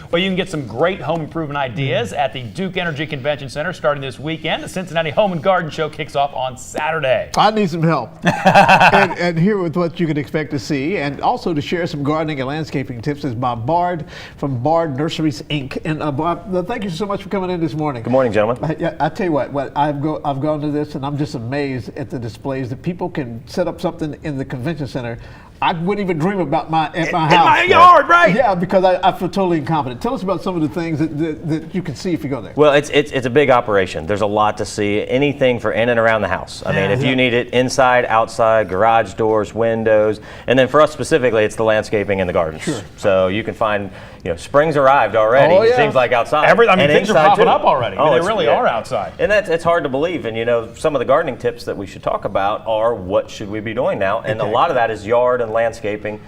Well, you can get some great home improvement ideas at the Duke Energy Convention Center starting this weekend. The Cincinnati Home and Garden Show kicks off on Saturday. I need some help and here with what you can expect to see, and also to share some gardening and landscaping tips is Bob Bard from Bard Nurseries, Inc. And Bob, thank you so much for coming in this morning. Good morning, gentlemen. I tell you what I've gone to this and I'm just amazed at the displays that people can set up something in the convention center. I wouldn't even dream about at my house. In my yard, right? Yeah, because I feel totally incompetent. Tell us about some of the things that you can see if you go there. Well, it's a big operation. There's a lot to see. Anything for in and around the house. I mean, if you need it inside, outside, garage doors, windows, and then for us specifically, it's the landscaping and the gardens. Sure. So you can find, spring's arrived already. Oh, yeah. It seems like outside. Things are popping up already. Oh, they really are outside. And it's hard to believe. And some of the gardening tips that we should talk about are what should we be doing now, and a lot of that is yard and landscaping.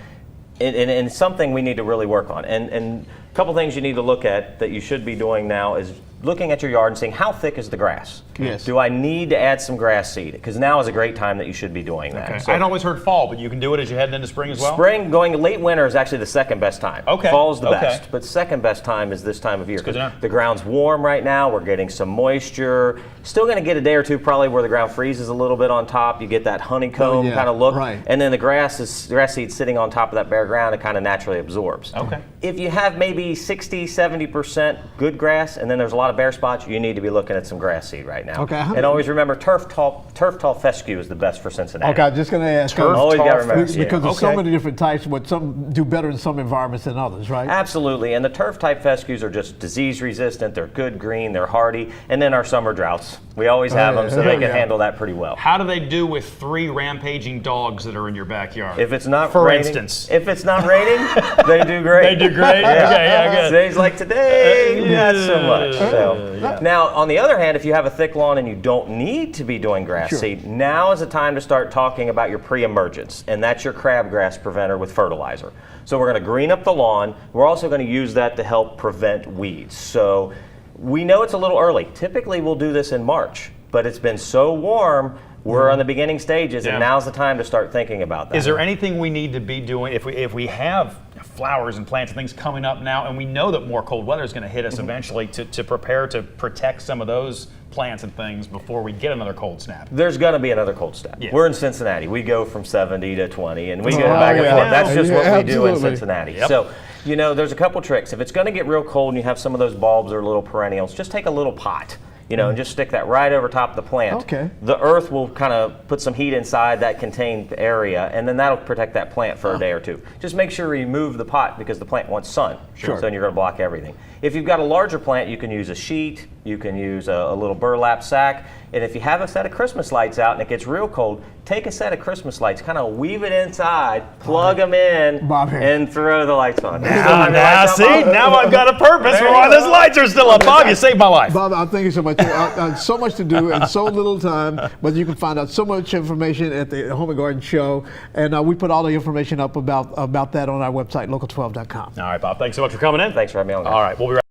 And something we need to really work on. And a couple things you need to look at that you should be doing now is looking at your yard and seeing how thick is the grass. Yes. Do I need to add some grass seed? Because now is a great time that you should be doing that. Okay. So I'd always heard fall, but you can do it as you're heading into spring as well? Spring, going to late winter is actually the second best time. Okay. Fall's the best, but second best time is this time of year. Good to know. The ground's warm right now. We're getting some moisture. Still going to get a day or two probably where the ground freezes a little bit on top. You get that honeycomb kind of look. Right. And then the grass seed sitting on top of that bare ground. It kind of naturally absorbs. Okay. If you have maybe 60, 70% good grass and then there's a lot of bare spots, you need to be looking at some grass seed right now. Okay. And always remember turf tall fescue is the best for Cincinnati. Okay, I'm just going to ask. Always got to remember. Because there's so many different types, but some do better in some environments than others, right? Absolutely, and the turf type fescues are just disease resistant, they're good green, they're hardy, and then our summer droughts. We always have them, so they can handle that pretty well. How do they do with 3 rampaging dogs that are in your backyard? If it's not For raining, instance. If it's not raining, they do great. They do great? Okay, yeah, good. Days like today, not so much. So. Now, on the other hand, if you have a thick lawn and you don't need to be doing grass seed, now is the time to start talking about your pre-emergence, and that's your crabgrass preventer with fertilizer. So we're going to green up the lawn. We're also going to use that to help prevent weeds. So we know it's a little early. Typically, we'll do this in March, but it's been so warm. We're on the beginning stages, and now's the time to start thinking about that. Is there anything we need to be doing if we have flowers and plants and things coming up now, and we know that more cold weather is going to hit us eventually, to prepare to protect some of those plants and things before we get another cold snap? There's going to be another cold snap. Yeah. We're in Cincinnati. We go from 70 to 20, and we go back and forth. That's just what we do in Cincinnati. Yep. So, there's a couple tricks. If it's going to get real cold and you have some of those bulbs or little perennials, just take a little pot. And just stick that right over top of the plant. Okay. The earth will kind of put some heat inside that contained area, and then that'll protect that plant for a day or two. Just make sure you remove the pot because the plant wants sun. Sure. So then you're going to block everything. If you've got a larger plant, you can use a sheet, you can use a little burlap sack, and if you have a set of Christmas lights out and it gets real cold, take a set of Christmas lights, kind of weave it inside, plug them in, and throw the lights on. Now I've got a purpose for why those lights are still up. Bob, you saved my life. Bob, thank you so much. So much to do and so little time, but you can find out so much information at the Home and Garden Show, and we put all the information up about that on our website, local12.com. All right, Bob, thanks so much for coming in. Thanks for having me on. All right, we'll be right back.